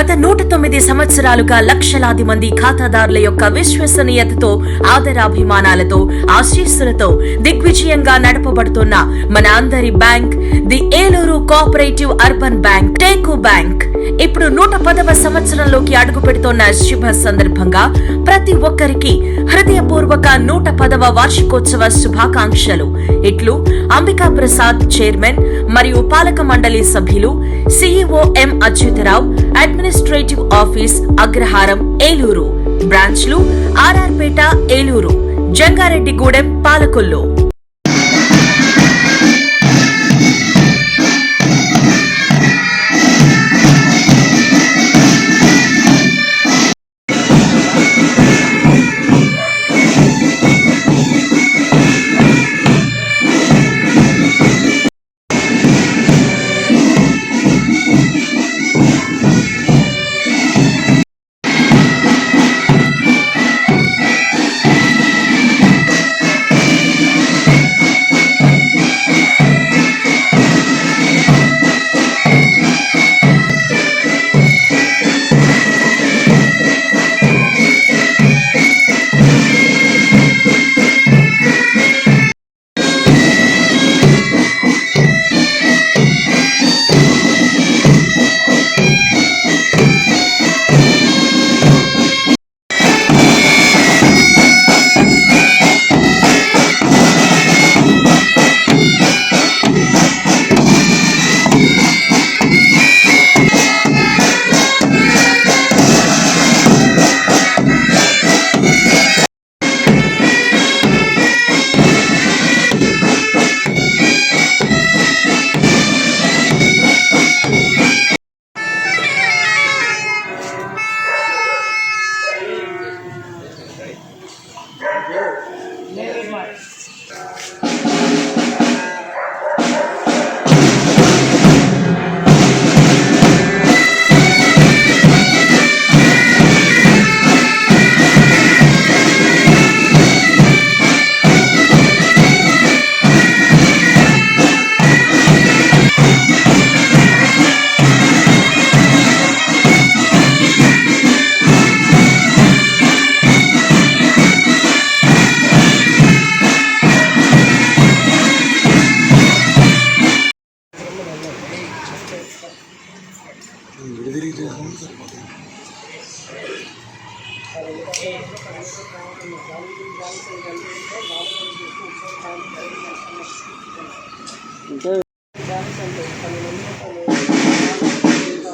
గత 109 సంవత్సరాలుగా లక్షలాది మంది ఖాతాదారుల యొక్క విశ్వసనీయతతో, ఆదరాభిమానాలతో, ఆశీస్సులతో దిగ్విజయంగా నడపబడుతున్న మన అందరి bank the Eluru cooperative urban bank టేకు బ్యాంక్ ఇప్పుడు 110వ సంవత్సరంలోకి అడుగు పెడుతున్న శుభ సందర్భంగా ప్రతి ఒక్కరికి హృదయపూర్వక 110వ వార్షికోత్సవ శుభాకాంక్షలు. ఇట్లు అంబికా ప్రసాద్, చైర్మన్ మరియు పాలక మండలి సభ్యులు, CEO M Achyutarao, administrative office Agraharam Eluru, బ్రాంచ్లు ఆర్ఆర్పేట ఏలూరు, జంగారెడ్డిగూడెం పాలకొల్లు.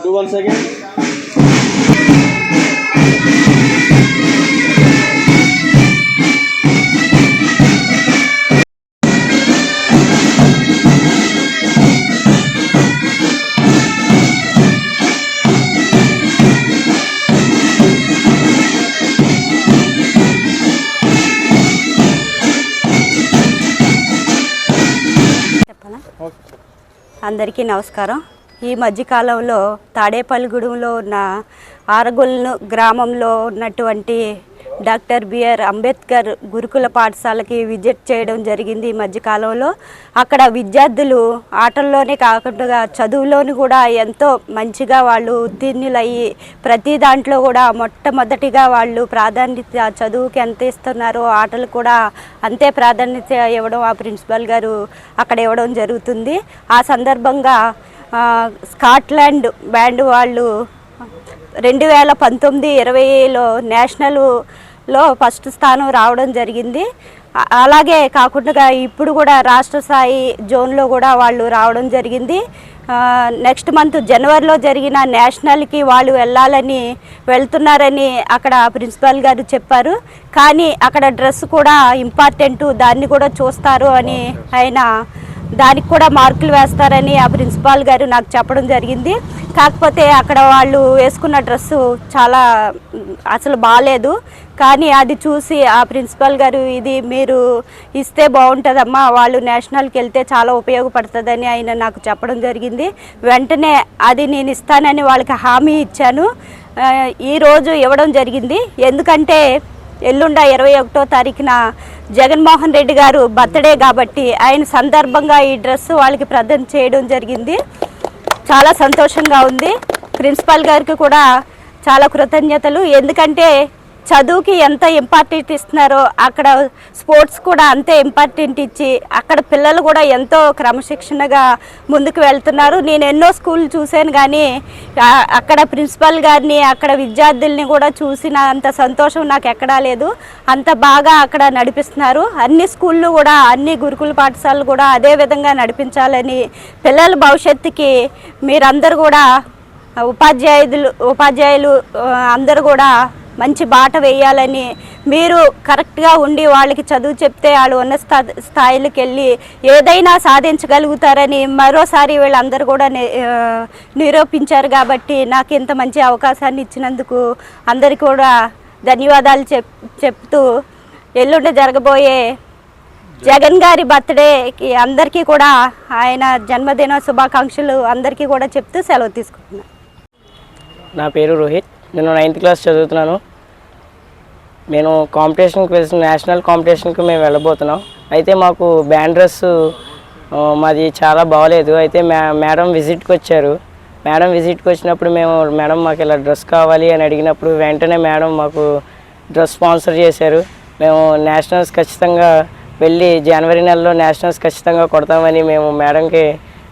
Do 1 second. అందరికీ నమస్కారం. ఈ మధ్యకాలంలో తాడేపల్లిగూడెంలో ఉన్న ఆరగొల్లు గ్రామంలో ఉన్నటువంటి డాక్టర్ బిఆర్ అంబేద్కర్ గురుకుల పాఠశాలకి విజిట్ చేయడం జరిగింది. ఈ మధ్యకాలంలో అక్కడ విద్యార్థులు ఆటల్లోనే కాకుండా చదువులోని కూడా ఎంతో మంచిగా వాళ్ళు ఉత్తీర్ణులయ్యి ప్రతి దాంట్లో కూడా మొట్టమొదటిగా వాళ్ళు ప్రాధాన్యత చదువుకి ఎంత ఇస్తున్నారో ఆటలు కూడా అంతే ప్రాధాన్యత ఇవ్వడం ఆ ప్రిన్సిపల్ గారు అక్కడ ఇవ్వడం జరుగుతుంది. ఆ సందర్భంగా స్కాట్లాండ్ బ్యాండ్ వాళ్ళు 2019-20లో నేషనల్లో ఫస్ట్ స్థానం రావడం జరిగింది. అలాగే కాకుండా ఇప్పుడు కూడా రాష్ట్ర స్థాయి జోన్లో కూడా వాళ్ళు రావడం జరిగింది. నెక్స్ట్ మంత్ జనవరిలో జరిగిన నేషనల్కి వాళ్ళు వెళ్తున్నారని అక్కడ ప్రిన్సిపాల్ గారు చెప్పారు. కానీ అక్కడ డ్రెస్ కూడా ఇంపార్టెంట్, దాన్ని కూడా చూస్తారు అని ఆయన దానికి కూడా మార్కులు వేస్తారని ఆ ప్రిన్సిపాల్ గారు నాకు చెప్పడం జరిగింది. కాకపోతే అక్కడ వాళ్ళు వేసుకున్న డ్రెస్సు చాలా అసలు బాగాలేదు. కానీ అది చూసి ఆ ప్రిన్సిపల్ గారు ఇది మీరు ఇస్తే బాగుంటుందమ్మా, వాళ్ళు నేషనల్కి వెళ్తే చాలా ఉపయోగపడుతుందని ఆయన నాకు చెప్పడం జరిగింది. వెంటనే అది నేను ఇస్తానని వాళ్ళకి హామీ ఇచ్చాను. ఈరోజు ఇవ్వడం జరిగింది. ఎందుకంటే ఎల్లుండ 21వ తారీఖున జగన్మోహన్ రెడ్డి గారు బర్త్డే కాబట్టి ఆయన సందర్భంగా ఈ డ్రెస్ వాళ్ళకి ప్రదానం చేయడం జరిగింది. చాలా సంతోషంగా ఉంది. ప్రిన్సిపాల్ గారికి కూడా చాలా కృతజ్ఞతలు. ఎందుకంటే చదువుకి ఎంత ఇంపార్టెంట్ ఇస్తున్నారో అక్కడ స్పోర్ట్స్ కూడా అంతే ఇంపార్టెంట్ ఇచ్చి అక్కడ పిల్లలు కూడా ఎంతో క్రమశిక్షణగా ముందుకు వెళ్తున్నారు. నేను ఎన్నో స్కూల్ చూశాను, కానీ అక్కడ ప్రిన్సిపల్ గారిని అక్కడ విద్యార్థుల్ని కూడా చూసిన అంత సంతోషం నాకు ఎక్కడా లేదు. అంత బాగా అక్కడ నడిపిస్తున్నారు. అన్ని స్కూళ్ళు కూడా, అన్ని గురుకుల పాఠశాలలు కూడా అదే విధంగా నడిపించాలని, పిల్లల భవిష్యత్తుకి మీరందరూ కూడా ఉపాధ్యాయులు అందరూ కూడా మంచి బాట వేయాలని, మీరు కరెక్ట్గా ఉండి వాళ్ళకి చదువు చెప్తే వాళ్ళు ఉన్న స్థాయిలకు వెళ్ళి ఏదైనా సాధించగలుగుతారని మరోసారి వీళ్ళందరూ కూడా నిరూపించారు. కాబట్టి నాకు ఇంత మంచి అవకాశాన్ని ఇచ్చినందుకు అందరికీ కూడా ధన్యవాదాలు చెప్తూ ఎల్లుండి జరగబోయే జగన్ గారి బర్త్డేకి అందరికీ కూడా ఆయన జన్మదిన శుభాకాంక్షలు అందరికీ కూడా చెప్తూ సెలవు తీసుకుంటున్నాను. నా పేరు రోహిత్, నేను 9th క్లాస్ చదువుతున్నాను. నేను నేషనల్ కాంపిటీషన్కి మేము వెళ్ళబోతున్నాం. అయితే మాకు బ్యాండ్ డ్రెస్ మాది చాలా బాగలేదు. అయితే మేడం విజిట్కి వచ్చారు. మేడం విజిట్కి వచ్చినప్పుడు మేడం మాకు ఇలా డ్రెస్ కావాలి అని అడిగినప్పుడు వెంటనే మేడం మాకు డ్రెస్ స్పాన్సర్ చేశారు. మేము నేషనల్స్ ఖచ్చితంగా వెళ్ళి జనవరి నెలలో నేషనల్స్ ఖచ్చితంగా కొడతామని మేము మేడంకి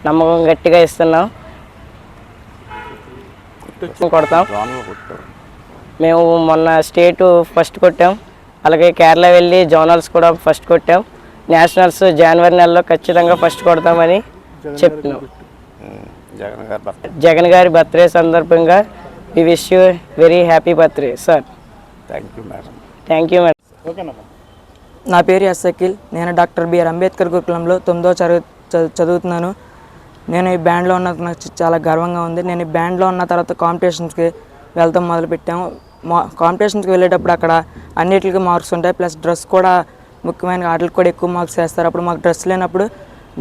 నమ్మకం గట్టిగా ఇస్తున్నాం. కొడతాం. మేము మొన్న స్టేట్ ఫస్ట్ కొట్టాం, అలాగే కేరళ వెళ్ళి జోనల్స్ కూడా ఫస్ట్ కొట్టాం. నేషనల్స్ జనవరి నెలలో ఖచ్చితంగా ఫస్ట్ కొడతామని చెప్తున్నాం. జగన్ గారి బర్త్డే సందర్భంగా we wish you very happy birthday sir. Thank you madam. నా పేరు ఎస్ అఖిల్. నేను డాక్టర్ బిఆర్ అంబేద్కర్ గురుకులంలో 9వ తరగతి చదువుతున్నాను. నేను ఈ బ్యాండ్లో ఉన్నది నాకు చాలా గర్వంగా ఉంది. నేను ఈ బ్యాండ్లో ఉన్న తర్వాత కాంపిటీషన్స్కి వెళ్తాం మొదలుపెట్టాము. కాంపిటీషన్స్కి వెళ్ళేటప్పుడు అక్కడ అన్నిటికీ మార్క్స్ ఉంటాయి, ప్లస్ డ్రెస్ కూడా ముఖ్యమైన వాటికి కూడా ఎక్కువ మార్క్స్ వేస్తారు. అప్పుడు మాకు డ్రెస్ లేనప్పుడు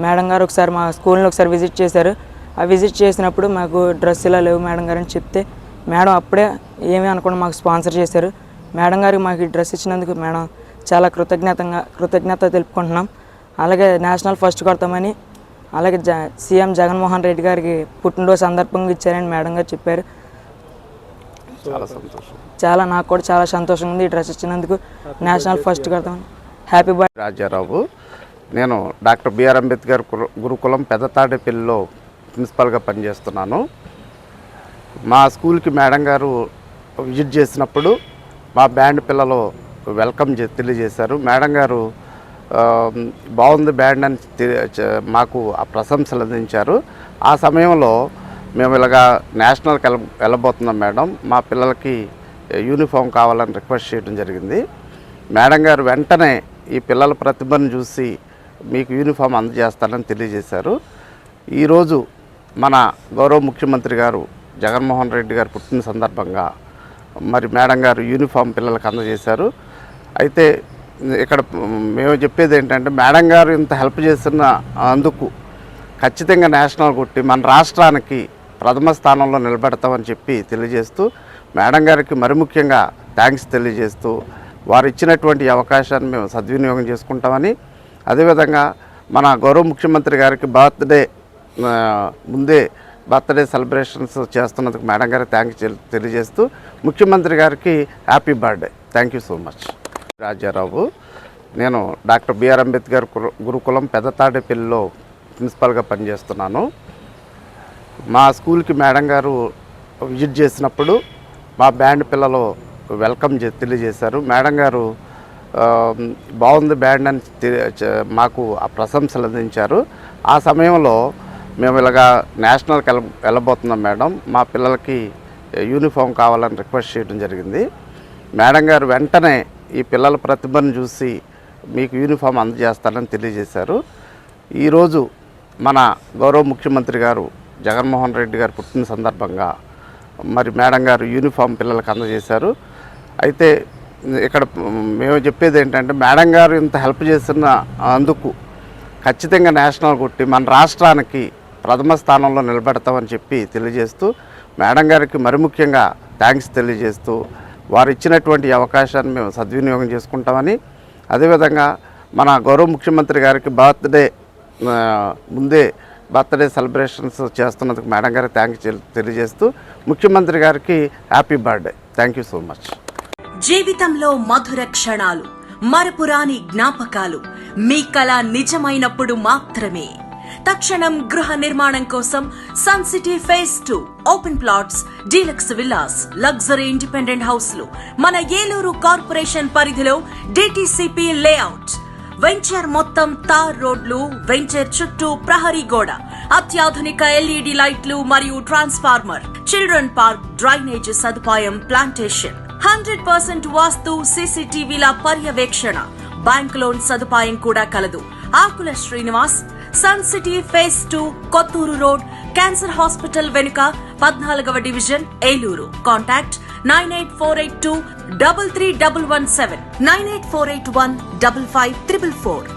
మేడం గారు ఒకసారి మా స్కూల్ని ఒకసారి విజిట్ చేశారు. ఆ విజిట్ చేసినప్పుడు మాకు డ్రెస్ ఇలా లేవు మేడం గారు అని చెప్తే మేడం అప్పుడే ఏమీ అనకుండా మాకు స్పాన్సర్ చేశారు. మేడం గారికి మాకు ఈ డ్రెస్ ఇచ్చినందుకు మేడం చాలా కృతజ్ఞత తెలుపుకుంటున్నాం. అలాగే నేషనల్ ఫస్ట్ కొడతామని, అలాగే సీఎం జగన్మోహన్ రెడ్డి గారికి పుట్టినరోజు సందర్భంగా ఇచ్చారని మేడం గారు చెప్పారు. నాకు కూడా చాలా సంతోషంగా ఉంది ఈ డ్రెస్ ఇచ్చినందుకు. నేషనల్ ఫస్ట్ కొడతామని. Happy birthday. రాజారావు. నేను డాక్టర్ బిఆర్ అంబేద్కర్ గురుకులం పెద్దతాడేపల్లిలో ప్రిన్సిపల్గా పనిచేస్తున్నాను. మా స్కూల్కి మేడం గారు విజిట్ చేసినప్పుడు మా బ్యాండ్ పిల్లలు వెల్కమ్ తెలియజేశారు. మేడం గారు బాగుంది బ్యాండ్ అని మాకు ఆ ప్రశంసలు అందించారు. ఆ సమయంలో మేము ఇలాగా నేషనల్కి వెళ్ళబోతున్నాం మేడం, మా పిల్లలకి యూనిఫామ్ కావాలని రిక్వెస్ట్ చేయడం జరిగింది. మేడం గారు వెంటనే ఈ పిల్లల ప్రతిభను చూసి మీకు యూనిఫామ్ అందజేస్తానని తెలియజేశారు. ఈరోజు మన గౌరవ ముఖ్యమంత్రి గారు జగన్మోహన్ రెడ్డి గారు పుట్టిన సందర్భంగా మరి మేడం గారు యూనిఫామ్ పిల్లలకు అందజేశారు. అయితే ఇక్కడ మేము చెప్పేది ఏంటంటే మేడం గారు ఇంత హెల్ప్ చేస్తున్న అందుకు ఖచ్చితంగా నేషనల్ కొట్టి మన రాష్ట్రానికి ప్రథమ స్థానంలో నిలబెడతామని చెప్పి తెలియజేస్తూ మేడం గారికి మరి ముఖ్యంగా థ్యాంక్స్ తెలియజేస్తూ వారు ఇచ్చినటువంటి అవకాశాన్ని మేము సద్వినియోగం చేసుకుంటామని, అదేవిధంగా మన గౌరవ ముఖ్యమంత్రి గారికి ముందే బర్త్డే సెలబ్రేషన్స్ చేస్తున్నందుకు మేడం గారికి థ్యాంక్స్ తెలియజేస్తూ ముఖ్యమంత్రి గారికి happy birthday. Thank you so much. Rajarao. నేను డాక్టర్ బిఆర్ అంబేద్కర్ గురుకులం పెద్దతాడేపల్లిలో ప్రిన్సిపల్గా పనిచేస్తున్నాను. మా స్కూల్కి మేడం గారు విజిట్ చేసినప్పుడు మా బ్యాండ్ పిల్లలు వెల్కమ్ తెలియజేశారు. మేడం గారు బాగుంది బ్యాండ్ అని మాకు ఆ ప్రశంసలు అందించారు. ఆ సమయంలో మేము ఇలాగా నేషనల్కి వెళ్ళబోతున్నాం మేడం, మా పిల్లలకి యూనిఫామ్ కావాలని రిక్వెస్ట్ చేయడం జరిగింది. మేడం గారు వెంటనే ఈ పిల్లల ప్రతిభను చూసి మీకు యూనిఫామ్ అందజేస్తానని తెలియజేశారు. ఈరోజు మన గౌరవ ముఖ్యమంత్రి గారు జగన్మోహన్ రెడ్డి గారు పుట్టిన సందర్భంగా మరి మేడం గారు యూనిఫామ్ పిల్లలకు అందజేశారు. అయితే ఇక్కడ మేము చెప్పేది ఏంటంటే మేడం గారు ఇంత హెల్ప్ చేస్తున్న అందుకు ఖచ్చితంగా నేషనల్ కొట్టి మన రాష్ట్రానికి ప్రథమ స్థానంలో నిలబెడతామని చెప్పి తెలియజేస్తూ మేడం గారికి మరి ముఖ్యంగా థ్యాంక్స్ తెలియజేస్తూ వారు ఇచ్చినటువంటి అవకాశాన్ని మేము సద్వినియోగం చేసుకుంటామని, అదేవిధంగా మన గౌరవ ముఖ్యమంత్రి గారికి బర్త్డే ముందే బర్త్డే సెలబ్రేషన్స్ చేస్తున్నందుకు మేడం గారికి తెలియజేస్తూ ముఖ్యమంత్రి గారికి happy birthday. Thank you so much. జీవితంలో మధుర క్షణాలు, మరపురాని జ్ఞాపకాలు మీ కల నిజమైనప్పుడు మాత్రమే. తక్షణం గృహ నిర్మాణం కోసం Sun City phase 2 open plots, deluxe villas, luxury independent హౌస్లు మన ఏలూరు కార్పొరేషన్ పరిధిలో డిటిసిపి లేఅవుట్. వెంచర్ మొత్తం తార్ రోడ్లు, వెంచర్ చుట్టూ ప్రహరీ గోడ, అత్యాధునిక ఎల్ఈడి లైట్లు మరియు ట్రాన్స్ఫార్మర్, చిల్డ్రన్ పార్క్, డ్రైనేజ్ సదుపాయం, ప్లాంటేషన్, 100% వాస్తు, సీసీటీవీల పర్యవేక్షణ, బ్యాంక్ లోన్ సదుపాయం కూడా కలదు. Akula Srinivas, Sun City phase 2, Kotturu road, cancer hospital వెనుక, 14వ డివిజన్, ఏలూరు. కాంటాక్ట్ 9848233117, 9848155444.